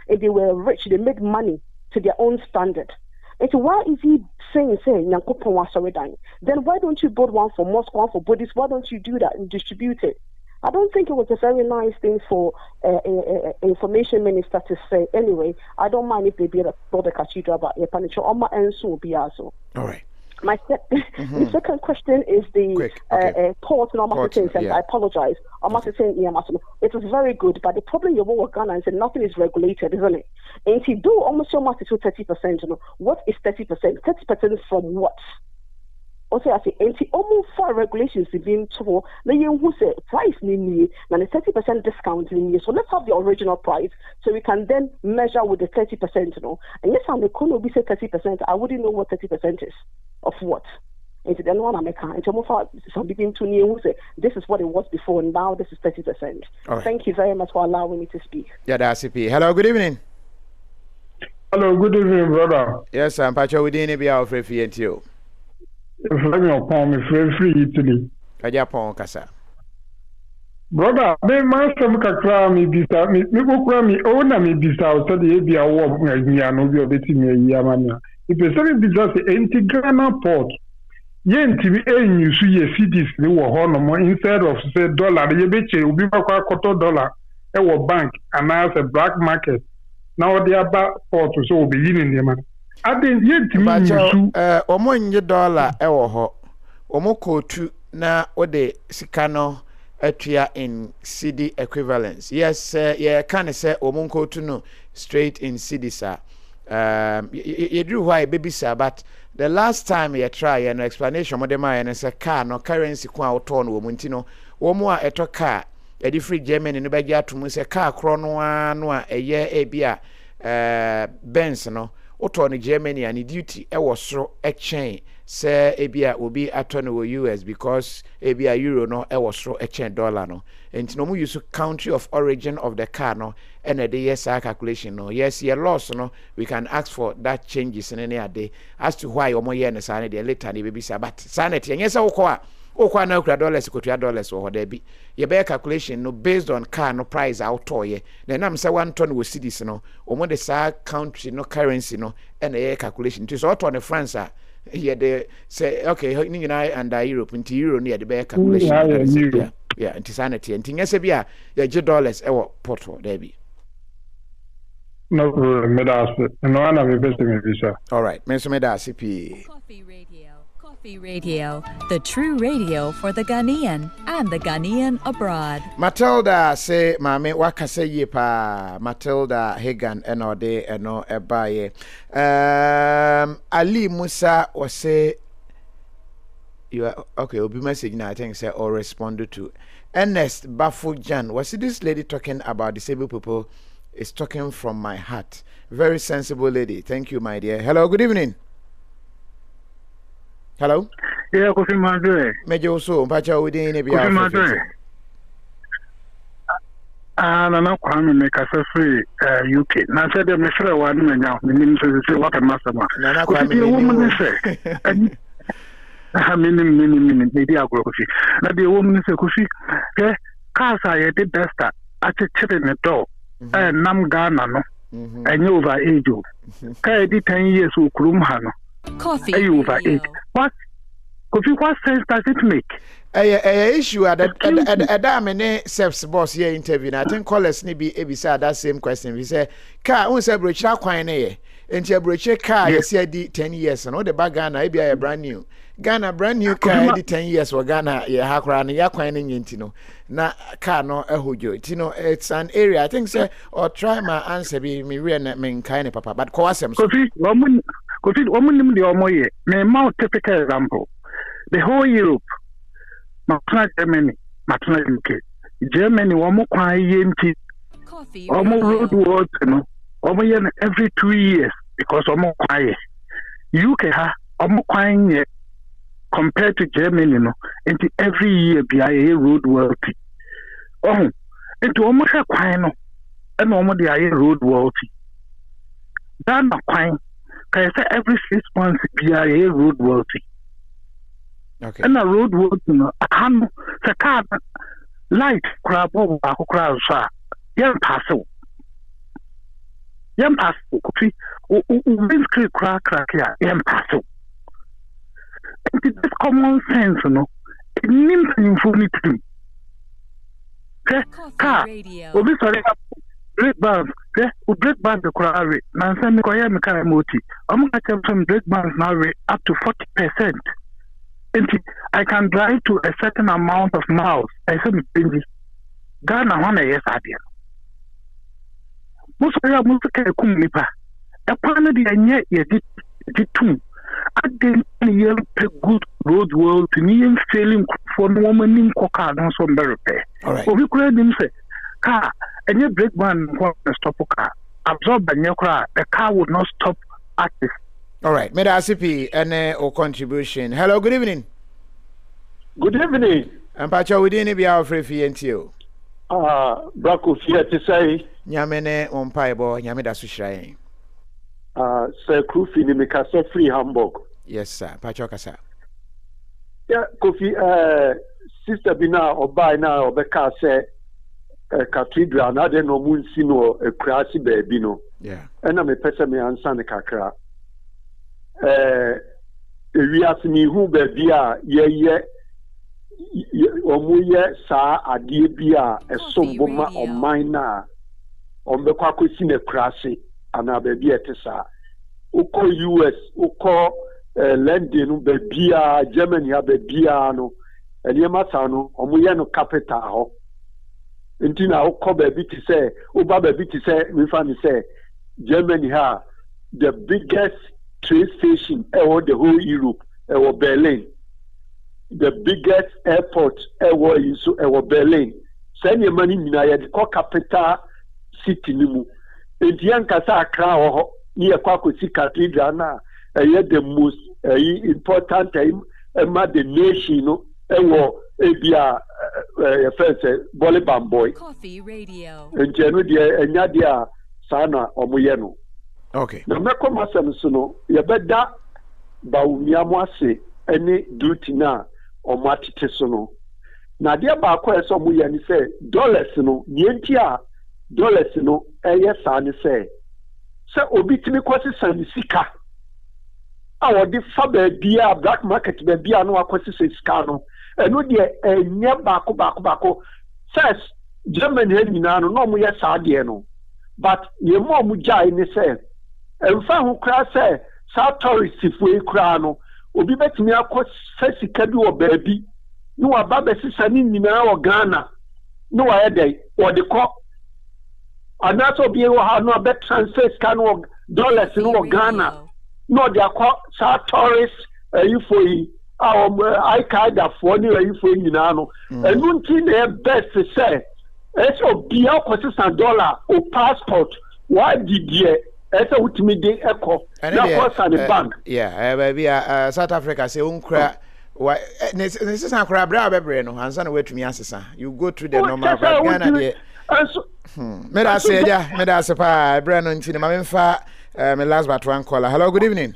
And they were rich. They made money to their own standard. And so why is he saying, then why don't you build one for mosque, one for Buddhists? Why don't you do that and distribute it? I don't think it was a very nice thing for information minister to say. Anyway, I don't mind if they build a cathedral, but also. All right. The second question is the port and I apologize. It was very good, but the problem you want Ghana is that nothing is regulated, isn't it? And if you do almost so much to 30%, what is 30%? 30% from what? Also, I say, almost 4 regulations being told, who say price and the 30% discount so let's have the original price so we can then measure with the 30%, And yes, I'm the Kono be say 30%, I wouldn't know what 30% is of what. And then one American and some begin to who say this is what it was before, and now this is 30%. Right. Thank you very much for allowing me to speak. Yeah, that's it. Hello, good evening. Hello, good evening, brother. Yes, I'm Pacho within be our free and you. Free Italy. Kajapon Kasa. Brother, me master kakra mi bisa mi kokra mi ona mi bisa o so de bia wo mi ano bi obeti mi yamanya. If person bisa say Ghana port. Ye ntimi enyu su ye cedis ni wo ho no mo instead of say dollar ye be che obi bakwa koto dollar e wo bank and as a black market. Now they are back port so obi yin ni man. Aden ye ntimi su omo nye dollar e wo ho. Omo kotu na ode sika no atua in CD equivalence. Yes, yeah, can say omo kotu no straight in CD sir. You do why baby sir, but the last time you try an explanation of the man and say car no currency kwa oton wo muntino wo mu a eto car e di free Germany no begya to mu say car kro no a eye e bia Benz no oton Germany and duty e wo soro e chain say e bia obi aton wo US because e bia euro no e wo soro e chain dollar no enti no mu use country of origin of the car no and the yes calculation no yes your loss no we can ask for that changes in any day as to why omo ye ne sane de later ni baby say but sanity yes okwa na kura dollars kotua dollars wo hoda bi ye be calculation no based on car no price out ye na nam say 1 ton wo cedis no omo de sa country no currency no and the calculation to so to France ye de say okay ni nyina under Europe into euro ni ye de be calculation yeah into sanity and yes bia ye dollars e wo porto there be. No problem, no one visa. All right, CP. Coffee Radio, the true radio for the Ghanaian and the Ghanaian abroad. Matilda say, Mame, waka say ye pa. Matilda Hagan enode eno ebaye. Ali Musa was say, you are okay. Obi message now. I think say or responded to. Ernest Bafujan. Was this lady talking about disabled people? Is talking from my heart. Very sensible lady. Thank you, my dear. Hello, good evening. Hello? Yeah, Kofi Madre. Major so, Pacha within a Kofi Madre. Nana Kwame make us free UK. Now said the Mr. One now, the minister say what a master. Nana Kwame woman say. I mean, maybe I'll go Kofi. Now the woman say Kofi, cars are the best at a chip in the door. Nam Ghana no and over age. Can 10 years who krum hano. Coffee over age. What sense does it make? A issue at that self's boss here interview. I think callers need be beside that same question. We say car on say brocha kwine and your brocha car you see 10 years and all the bag Ghana be a brand new. Ghana brand new car 10 years or Ghana ya hakra ya kwine yintino. Na car no ehojo. It's an area I think say or try my answer be me real me kind papa but ko asem so. Kofi woman nim the omoye. Me more typical example. The whole Europe Matuna Germany, Matuna UK. Germany womo kwa yenti. Womo road works, every 2 years because womo kwa ye. UK ha omo kwan ye compared to Germany no into every year be a road wealthy oh into omo hwa kwan no e no omo de a road wealthy dan na kwan kai say every 6 months be a road wealthy okay and a road wealthy no han se car light crab bo ba ko crab so yan passo kofi o windscreen crack ya yan passo it is common sense no it means infinity car obi sorry break band break band the crowd na say me koya me car moti am ga chem some break bands now up to 40%. And I can drive to a certain amount of miles. I say me Ghana one yes adia most of them can come nipa a plan the anya ye did too I didn't hear good road world to me failing for no woman in coca no so repair. All right. We could him say car and your brake man stop car absorb the car the car would not stop at this. All right, Medasipi and or contribution. Hello, good evening. Good evening. And Pacha, we didn't be our free NTO. Brako Fia to say, Yamene on Paibo, Yameda Sushai. Sir Kofi Nimikasa free Hamburg. Yes, sir. Pacha Kasa. Yeah, Kofi, Sister Bina or by now, or Becca say, Cathedral, and I don't know Munsino, a crassy baby, no. Yeah. And I'm a person, me and San Kakra. We ask me who baby are, yeah. Omuye sa adie bia esomboma o mine on be kwakosi ne krase ana baby etesa uko US uko London bebia Germany bebia no enema sa no omuye no capital ho ntina uko baby ti say uba baby ti say me fa ni say Germany ha the biggest train station in the whole Europe Berlin. The biggest airport ever is Berlin. Send your money in the capital city. In the Ankasa Accra, near Kwakusi Cathedral, na the most important time the nation. Ebia first Bolibam boy. Coffee Radio. And January and Nadia Sana Omuyeno. Okay. Na meko masem so no ye beda ba umiamo ase ene duty na omatete so no na de ba akwa eso mu ye ni say dollars no nienti a dollars no eye sa ni say obi timi kwasi san sika a wodi fa ba bia black market ba bia no akwasi sika no eno de enye bako says Germany nyina no mu ye sa de no but ye mo mu jai ni say emfa hu kra say sa tourist fu kra no obi betimi akọ sika bi wo baabi no aba besisa ni nyina wo Ghana no wa yedai wo de kọ anaso obi wo ha no be transfer sika no dollars no wo Ghana no de akọ sa tourist ayifo yi I kaida for ni ayifo nyina no enu nti na best say eso bi akọ $6 o passport why did you esa utimi de echo na kosa the bank baby South Africa say unkra why this ankra bra bebre no ansa na watumi asesa you go through the normal but Ghana dey me da say ja me da say pa bra no ntini ma memfa me last but one caller. Hello, good evening.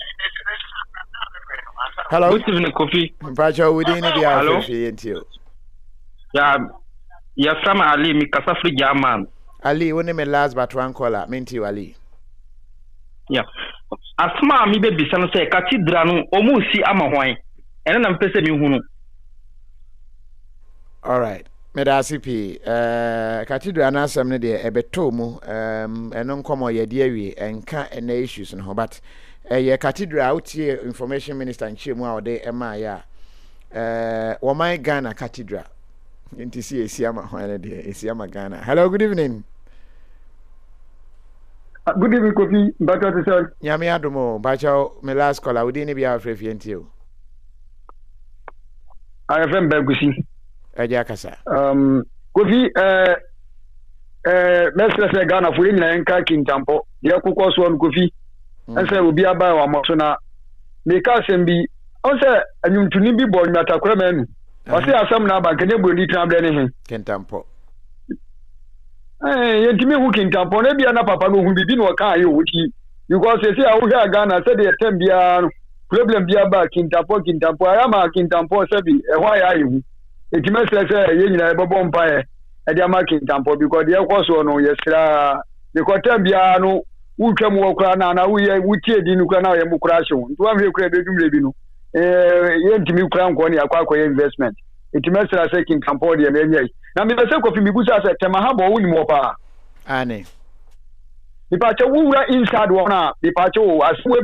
Hello, good evening, Kofi. Pacho we dey be our free ya from Ali mi kasa free German Ali woni me last but one caller menti Ali. Yeah. Asma mi be bisa no say cathedral no omusi ama hwan. Ene na mpese mi hunu. All right. Medasipi cathedral na asem ne de ebeto mu eno nkomo ye de awie enka ena issues no but ye cathedral utie information minister nchemu a ode ema ya wo man Ghana cathedral nti si esiama hwan de esiama Ghana. Hello, good evening. Good evening, Kofi. Bacha to say. Nyame adomo. Bacha me last caller. We didn't be our free NTO. I am Begusi. Eja kasa. Kofi let's say Ghana for in nka kintampo. Ya kuko so on Kofi. And say obi aba wa mo so na Because be also and you to be born at a cremen. I say some now back and you need to have anything. Kentampo. Eh, you who can tampo, maybe an papa who be doing what kind you would he. Because you see, I will have Ghana said the Tembia problem be about Kintampo. I am a Kintampo, Sebi, why are you? It must say, you know, Bob Empire, and they are marking Tampo because they are also no, yes, because Tembiano. Who come walk around now? We did in Ukraine and Mukrasho. To have your credit, you know, crown one investment. It must have taken Cambodia and Yay. Now, Mr. Sekofi Bibusa said, Tamahabo, only more power. Annie. The Pacho, who were inside one, the Pacho, as well.